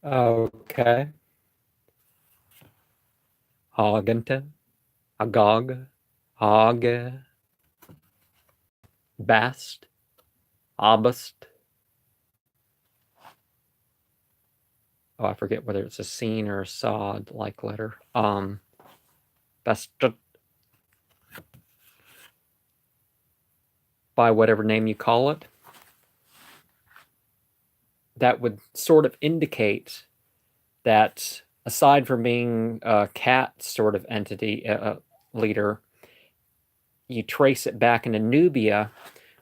Okay. Hagenti, Hgog, Haage, Bast, Aebst. Oh, I forget whether it's a scene or a sod like letter. Bastet, by whatever name you call it. That would sort of indicate that aside from being a cat sort of entity, leader, you trace it back into Nubia,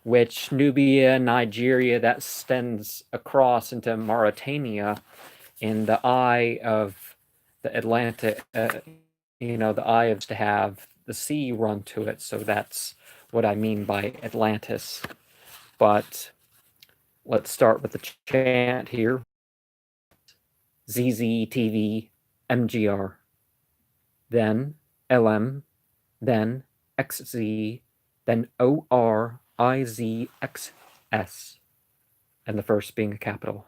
which Nubia, Nigeria, that extends across into Mauritania in the eye of the Atlantic, the eye of to have the sea run to it. So that's what I mean by Atlantis. But let's start with the chant here. ZZTV MGR, then LM, then XZ, then ORIZXS, and the first being a capital.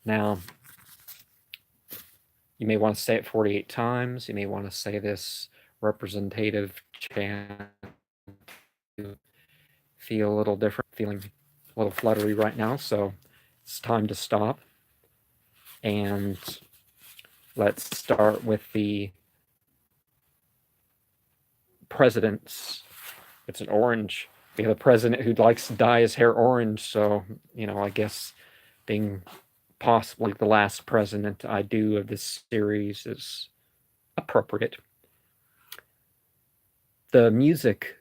Now, you may want to say it 48 times. You may want to say this representative chant to feel a little different, feeling a little fluttery right now. So it's time to stop. And let's start with the president's. It's an orange. We have a president who likes to dye his hair orange. So, I guess being possibly the last president I do of this series is appropriate. The music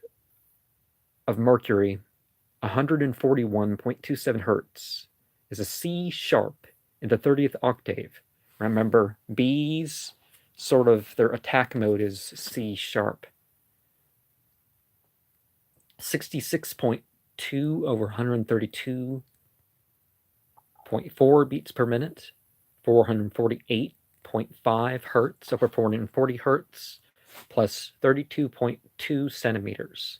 of Mercury, 141.27 hertz, is a C sharp in the 30th octave. Remember, B's sort of their attack mode is C sharp. 66.2 over 132.4 beats per minute, 448.5 hertz over 440 hertz, plus 32.2 centimeters.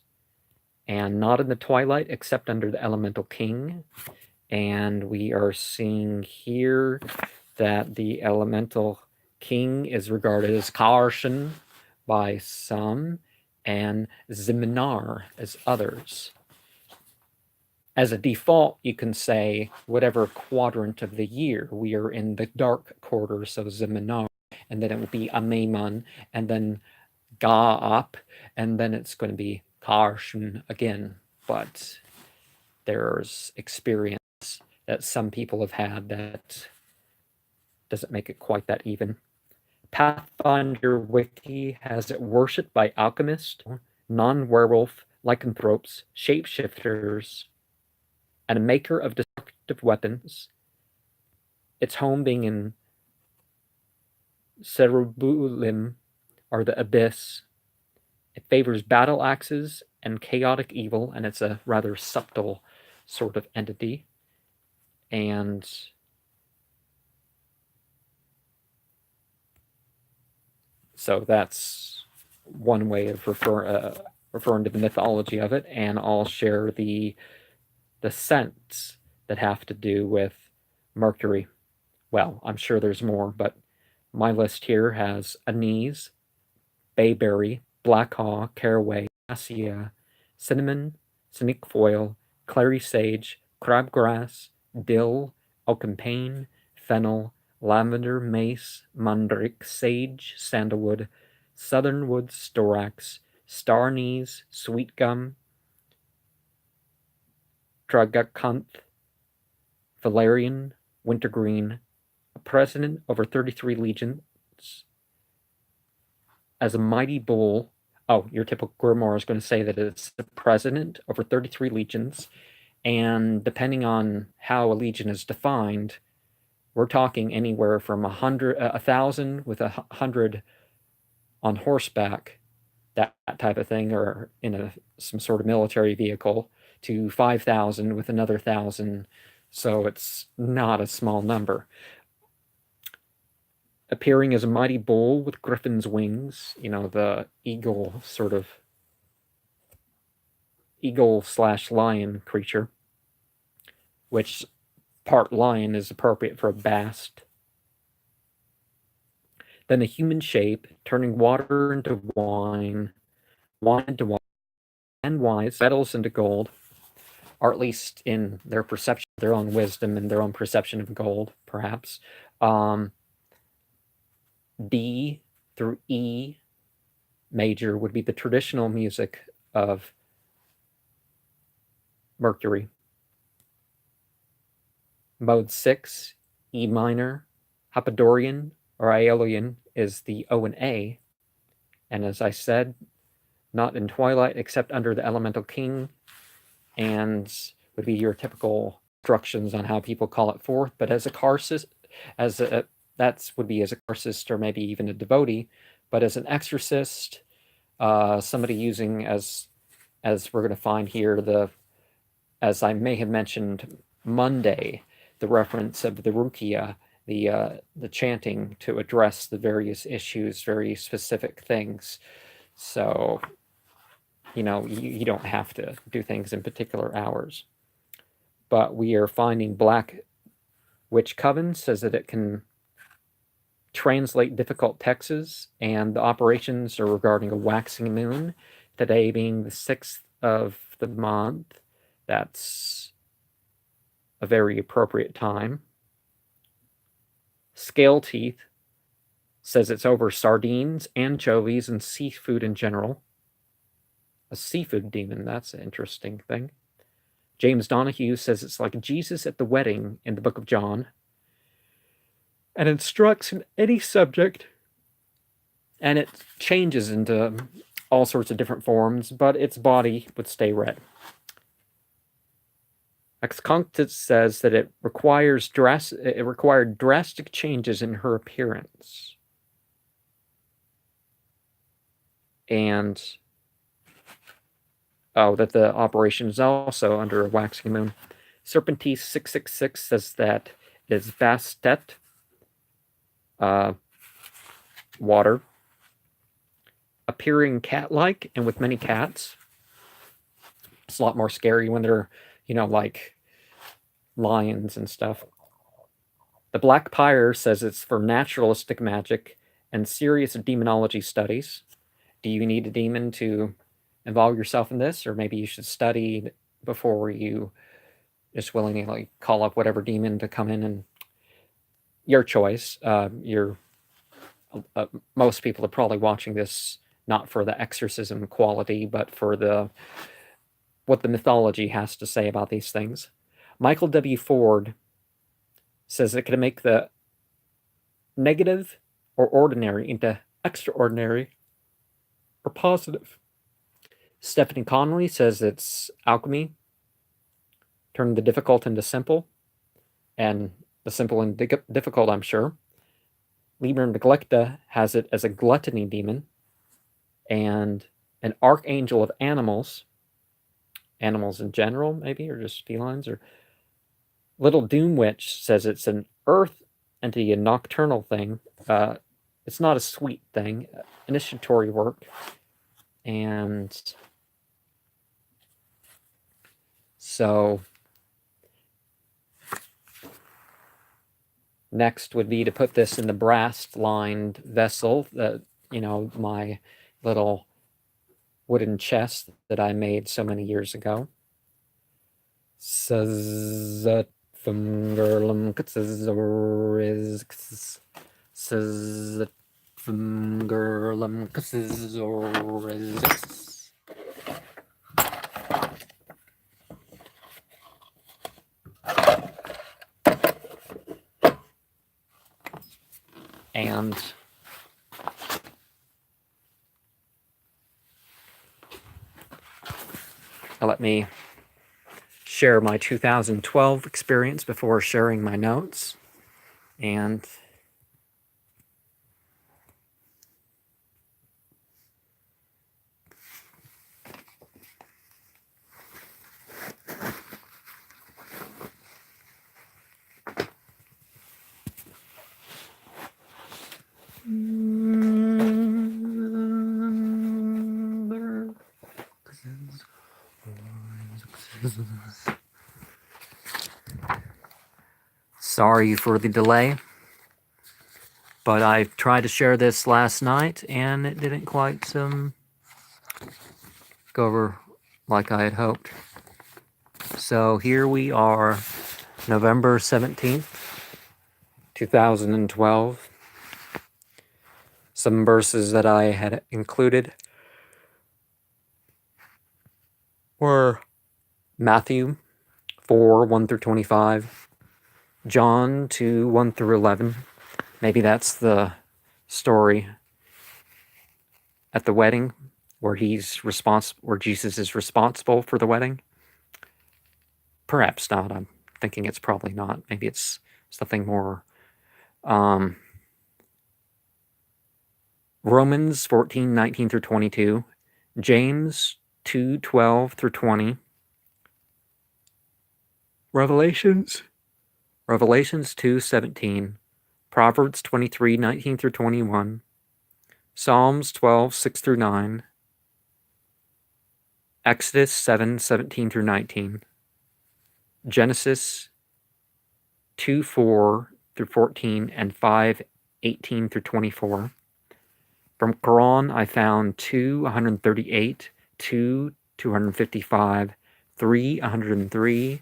And not in the twilight except under the elemental king. And we are seeing here that the elemental king is regarded as Karshan by some and Ziminar as others. As a default, you can say whatever quadrant of the year. We are in the dark quarter, so Ziminar, and then it will be Ameiman, and then Ga'ap, and then it's going to be Karshan again. But there's experience that some people have had that doesn't make it quite that even. Pathfinder Wiki has it worshipped by alchemists, non-werewolf, lycanthropes, shapeshifters, and a maker of destructive weapons. Its home being in Cerubulim, or the Abyss. It favors battle axes and chaotic evil, and it's a rather subtle sort of entity. And so that's one way of referring to the mythology of it, and I'll share the sense that have to do with Mercury. Well, I'm sure there's more, but my list here has anise, bayberry, black haw, caraway, cassia, cinnamon, cinquefoil, clary sage, crabgrass, dill, alecampane, fennel, lavender, mace, mandrake, sage, sandalwood, southernwood storax, star anise, sweet gum, tragacanth, valerian, wintergreen, a president over 33 legions, as a mighty bull. Oh, your typical grimoire is going to say that it's the president over 33 legions, and depending on how a legion is defined, we're talking anywhere from 1,000 with 100 on horseback, that type of thing, or in some sort of military vehicle, to 5,000 with another 1,000. So it's not a small number. Appearing as a mighty bull with griffin's wings, the eagle sort of eagle/lion creature, which part lion is appropriate for a bast. Then a human shape, turning water into wine, wine into wine, and wise, metals into gold, or at least in their perception, their own wisdom and their own perception of gold, perhaps. D through E major would be the traditional music of Mercury. Mode 6, E minor, Happadorian or Aeolian is the O and A. And as I said, not in twilight except under the elemental king, and would be your typical instructions on how people call it forth. But as a karcist, that would be as a karcist or maybe even a devotee. But as an exorcist, somebody using, as we're going to find here, as I may have mentioned Monday, the reference of the rukia, the chanting to address the various issues, very specific things. So, you don't have to do things in particular hours. But we are finding Black Witch Coven says that it can translate difficult texts, and the operations are regarding a waxing moon, today being the 6th of the month. That's a very appropriate time. Scale Teeth says it's over sardines, anchovies, and seafood in general. A seafood demon, that's an interesting thing. James Donahue says it's like Jesus at the wedding in the book of John, and instructs in any subject, and it changes into all sorts of different forms, but its body would stay red. Hagenti says that it required drastic changes in her appearance. And that the operation is also under a waxing moon. Serpentis 666 says that it is Bastet, water, appearing cat-like and with many cats. It's a lot more scary when they're, like lions and stuff. The Black Pyre says it's for naturalistic magic and serious demonology studies. Do you need a demon to involve yourself in this, or maybe you should study before you just willingly call up whatever demon to come in? And your choice. Most people are probably watching this not for the exorcism quality, but for what the mythology has to say about these things. Michael W. Ford says it can make the negative or ordinary into extraordinary or positive. Stephanie Connolly says it's alchemy, turn the difficult into simple, and the simple into difficult, I'm sure. Liber Neglecta has it as a gluttony demon, and an archangel of animals in general, maybe, or just felines. Or Little Doom Witch says it's an earth entity, a nocturnal thing. It's not a sweet thing, initiatory work. And so Next would be to put this in the brass-lined vessel that, my little wooden chest that I made so many years ago. And let me share my 2012 experience before sharing my notes. And sorry for the delay, but I tried to share this last night and it didn't quite go over like I had hoped. So here we are, November 17th, 2012. Some verses that I had included were Matthew 4, 1 through 25, John 2, 1 through 11. Maybe that's the story at the wedding where where Jesus is responsible for the wedding. Perhaps not. I'm thinking it's probably not. Maybe it's something more. Romans 14, 19 through 22, James 2, 12 through 20, Revelations 2, 17, Proverbs 23, 19 through 21, Psalms 12, 6 through 9, Exodus 7, 17 through 19, Genesis 2, 4 through 14, and 5, 18 through 24. From Quran, I found 2, 138, 2, 255, 3, 103,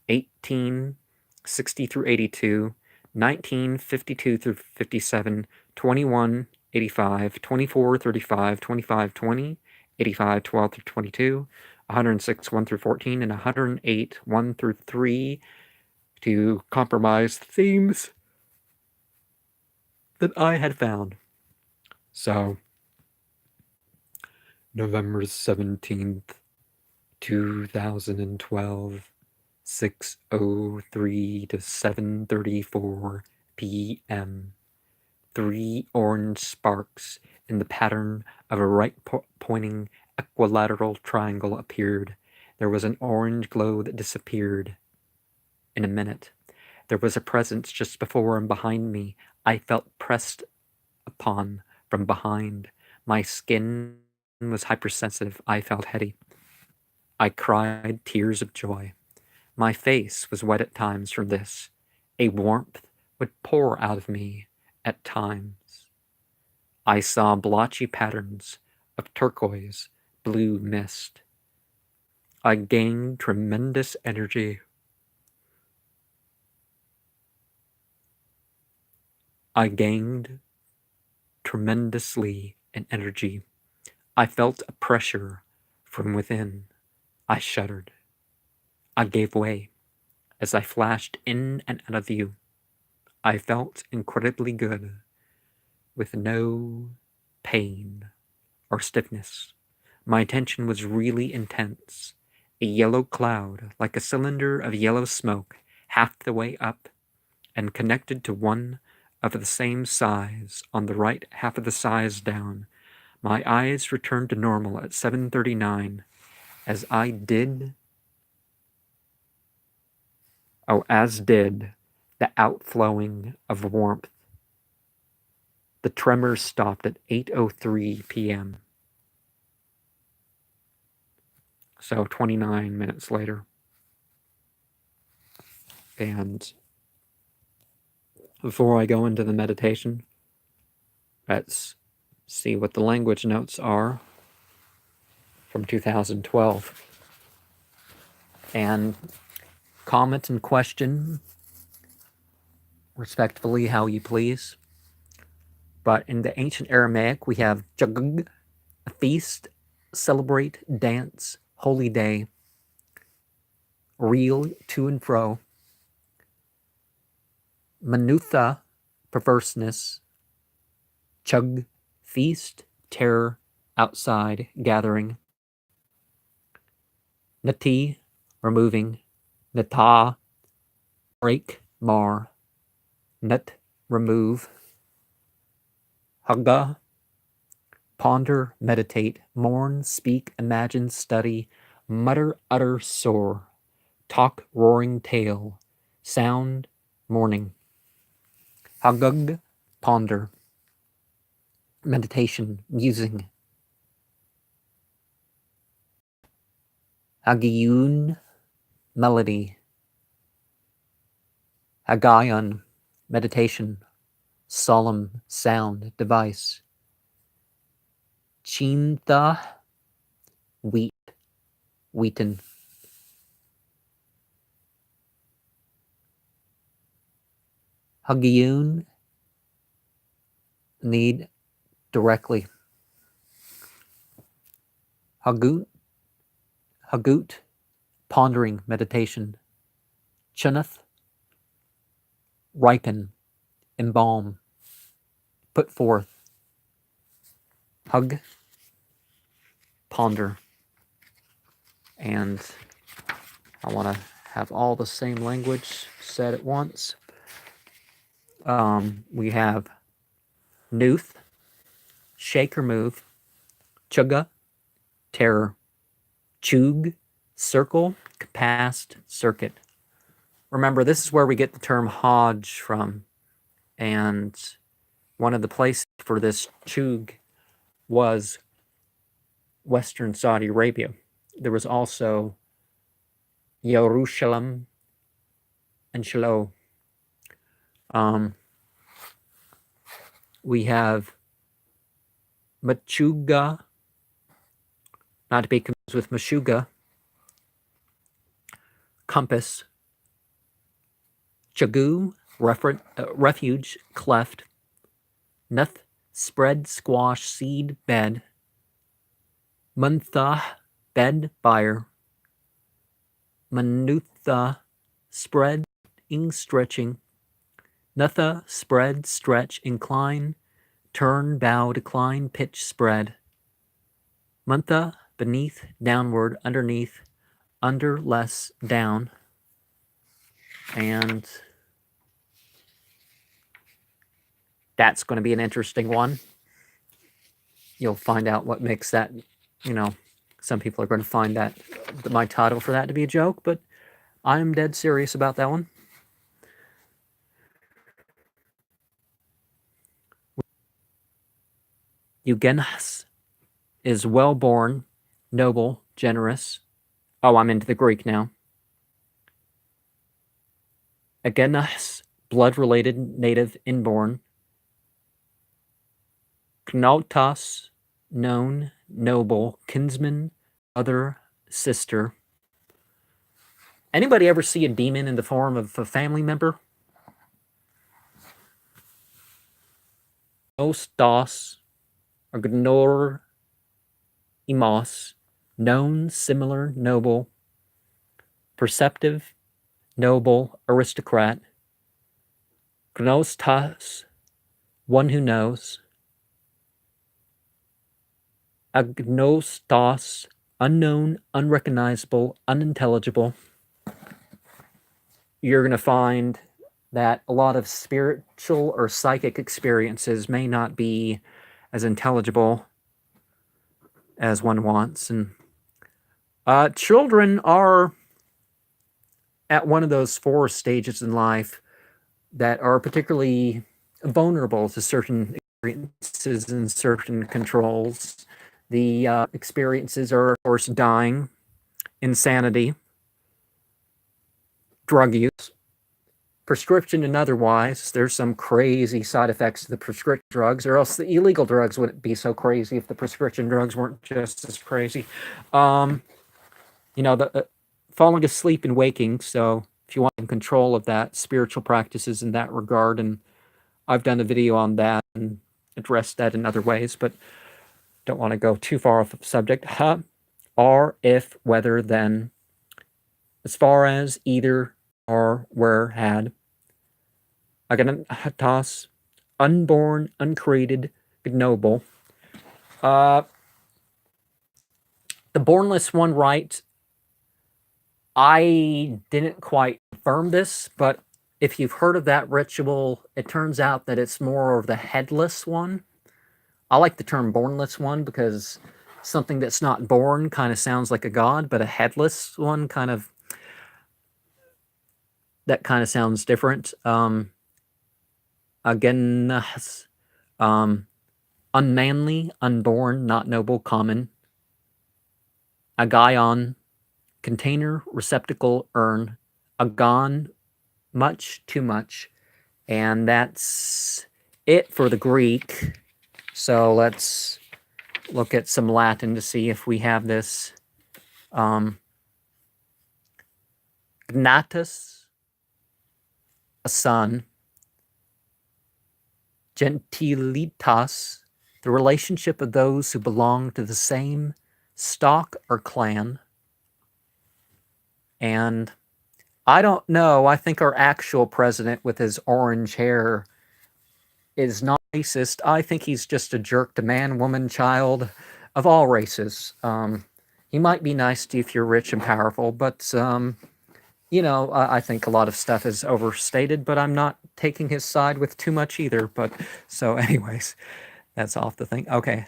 18, 60 through 82, 19, 52 through 57, 21, 85, 24, 35, 25, 20, 85, 12 through 22, 106, 1 through 14, and 108, 1 through 3 to compromise themes that I had found. So, November 17th, 2012, 6:03 to 7:34 p.m. 3 orange sparks in the pattern of a right-pointing equilateral triangle appeared. There was an orange glow that disappeared in a minute. There was a presence just before and behind me. I felt pressed upon from behind. My skin was hypersensitive. I felt heady. I cried tears of joy. My face was wet at times from this. A warmth would pour out of me at times. I saw blotchy patterns of turquoise blue mist. I gained tremendous energy. I gained tremendously in energy. I felt a pressure from within. I shuddered. I gave way as I flashed in and out of view. I felt incredibly good, with no pain or stiffness. My attention was really intense. A yellow cloud, like a cylinder of yellow smoke, half the way up and connected to one of the same size on the right half of the size down. My eyes returned to normal at 7:39 as did the outflowing of warmth. The tremors stopped at 8:03 p.m. So 29 minutes later. And before I go into the meditation, let's see what the language notes are from 2012. And comment and question respectfully how you please. But in the ancient Aramaic, we have Hgog, a feast, celebrate, dance, holy day, reel to and fro. Manutha, perverseness. Chug, feast, terror, outside, gathering. Nati, removing. Nata, break, mar. Nut, remove. Haga, ponder, meditate, mourn, speak, imagine, study, mutter, utter, soar, talk, roaring tale, sound, mourning. Hagog, ponder, meditation, musing. Hagiyun, melody. Hagayon, meditation, solemn sound, device. Chintha, wheat, wheaten. Hagiyun, need directly. Hagut, pondering, meditation. Chunath, ripen, embalm, put forth. Hug, ponder. And I want to have all the same language said at once. We have Nuth, shake or move. Chugga, terror. Chug, circle, past, circuit. Remember, this is where we get the term Haage from. And one of the places for this Chug was Western Saudi Arabia. There was also Jerusalem and Shiloh. We have Machuga, not to be confused with Meshuga. Compass. Chagu, refuge, cleft. Nuth, spread, squash, seed, bed. Muntha, bed, buyer. Manutha, spread, stretching. Nutha, spread, stretch, incline. Turn, bow, decline, pitch, spread. Muntha, beneath, downward, underneath, under, less, down. And that's going to be an interesting one. You'll find out what makes that, some people are going to find that my title for that to be a joke, but I'm dead serious about that one. Eugenas is well-born, noble, generous. Oh, I'm into the Greek now. Agenas, blood-related, native, inborn. Knautas, known, noble, kinsman, other, sister. Anybody ever see a demon in the form of a family member? Ostos, or gnor, imos, known, similar, noble, perceptive, noble, aristocrat. Gnostas, one who knows. Agnostos, unknown, unrecognizable, unintelligible. You're going to find that a lot of spiritual or psychic experiences may not be as intelligible as one wants. And children are at one of those 4 stages in life that are particularly vulnerable to certain experiences and certain controls. The experiences are, of course, dying, insanity, drug use, prescription and otherwise, there's some crazy side effects to the prescription drugs, or else the illegal drugs wouldn't be so crazy if the prescription drugs weren't just as crazy. The falling asleep and waking. So if you want control of that, spiritual practices in that regard, and I've done a video on that and addressed that in other ways, but don't want to go too far off the subject. Are, if, whether, then, as far as, either, or, where, had. Agatas, unborn, uncreated, ignoble. The bornless one writes, I didn't quite confirm this, but if you've heard of that ritual, it turns out that it's more of the headless one. I like the term bornless one because something that's not born kind of sounds like a god, but a headless one that kind of sounds different. Again, unmanly, unborn, not noble, common. Agaion, container, receptacle, urn. Agon, much, too much. And that's it for the Greek. So let's look at some Latin to see if we have this. Gnatus, a son. Gentilitas, the relationship of those who belong to the same stock or clan. And I don't know, I think our actual president with his orange hair is not racist. I think he's just a jerk to man, woman, child, of all races. He might be nice to you if you're rich and powerful, but I think a lot of stuff is overstated, but I'm not taking his side with too much either. But so anyways, that's off the thing. Okay.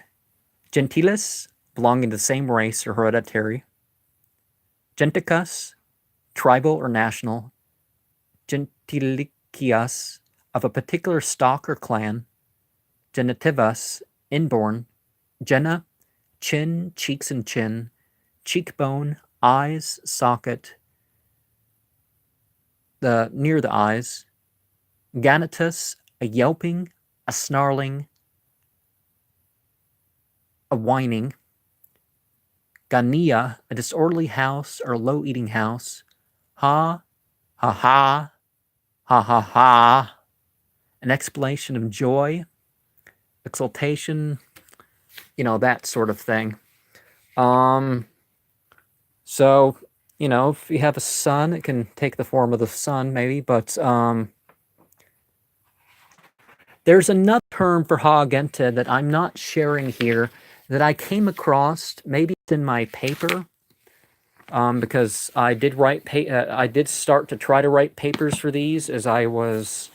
Gentilis, belonging to the same race or hereditary. Genticus, tribal or national. Gentilicias, of a particular stock or clan. Genitivus, inborn. Genna, chin, cheeks and chin. Cheekbone, eyes, socket, near the eyes. Ganatus, a yelping, a snarling, a whining. Gania, a disorderly house or low eating house. Ha, ha ha, ha ha ha. An exclamation of joy, exultation, that sort of thing. So, if you have a sun, it can take the form of the sun, maybe, but there's another term for Hagenti that I'm not sharing here that I came across. Maybe it's in my paper, because I did I did start to try to write papers for these as I was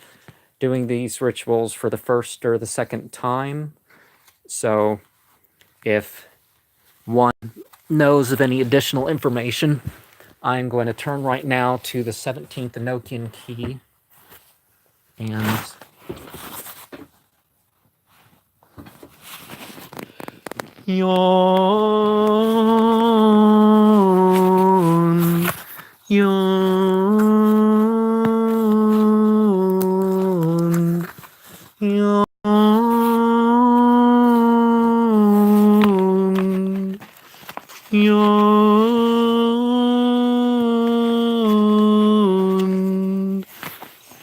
doing these rituals for the first or the second time. So, if one knows of any additional information, I'm going to turn right now to the 17th Enochian Key and yawn, yawn, yawn, yawn,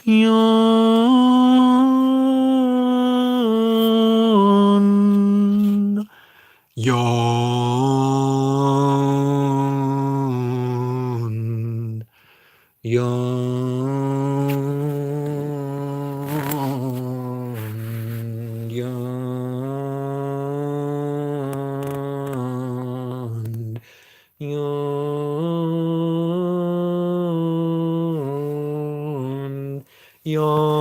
yawn, yawn, yawn, yawn, yawn, yawn.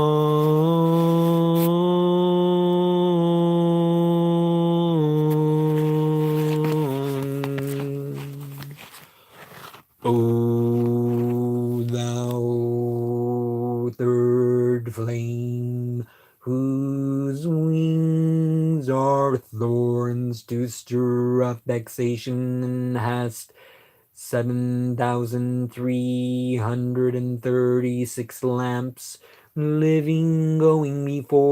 O thou third flame, whose wings are thorns to stir up vexation, and hast 7,336 lamps, living, going before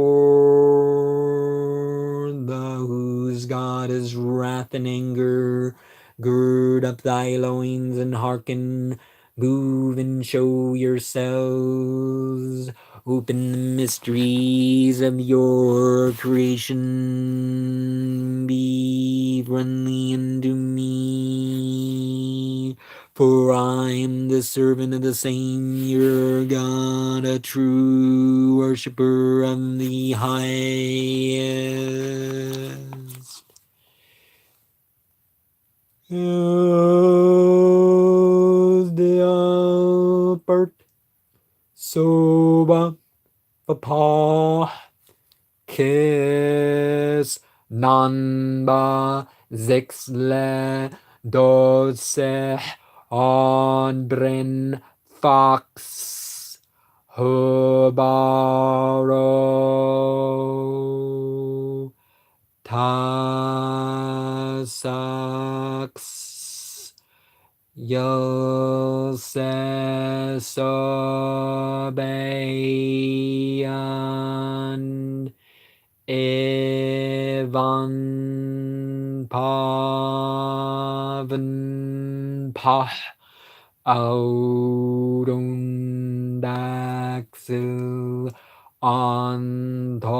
the whose God is wrath and anger. Gird up thy loins and hearken, move and show yourselves. Open the mysteries of your creation. Be friendly unto me, for I am the servant of the same your God, a true worshipper of the highest. The part soba papa kiss nanba zexle dose andren fox hubaro tasax Yossesabeyan Evan Pavan Pah Audundaxil Antar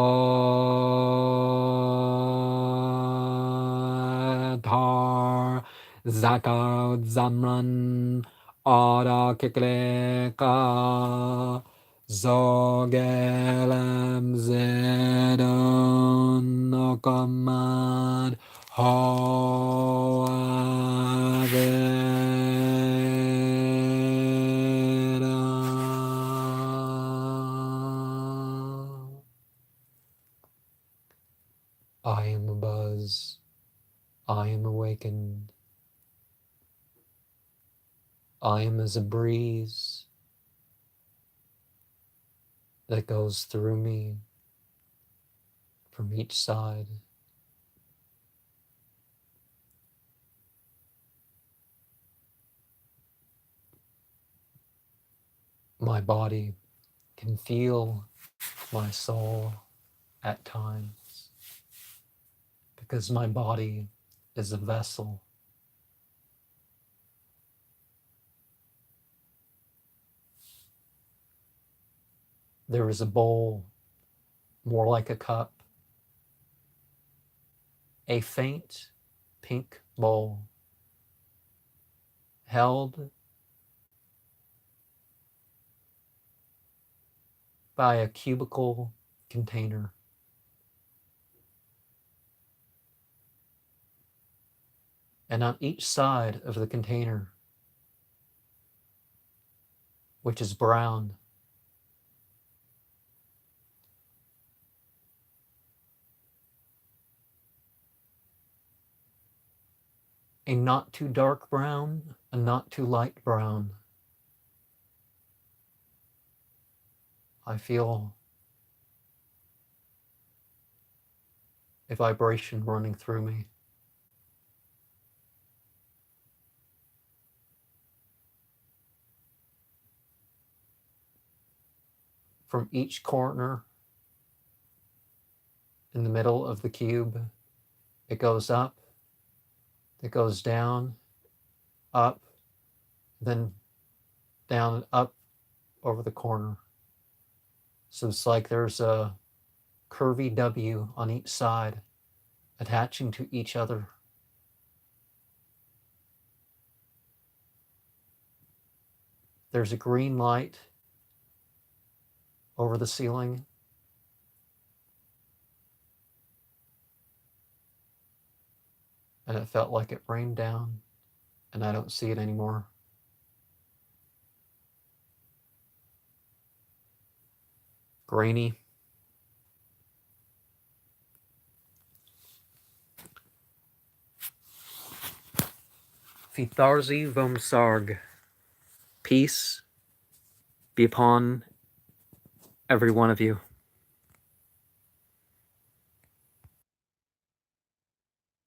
Zakar Zamran Ada Kikleka Zogelem Zedon Nokamad I am a buzz, I am awakened, I am as a breeze that goes through me from each side. My body can feel my soul at times, because my body is a vessel. There is a bowl, more like a cup, a faint pink bowl, held by a cubical container. And on each side of the container, which is brown, a not too dark brown, a not too light brown, I feel a vibration running through me. From each corner in the middle of the cube, it goes up, it goes down, up, then down and up over the corner. So it's like there's a curvy W on each side attaching to each other. There's a green light over the ceiling. And it felt like it rained down, and I don't see it anymore. Grainy. Fitharzi Vomsarg. Peace be upon every one of you.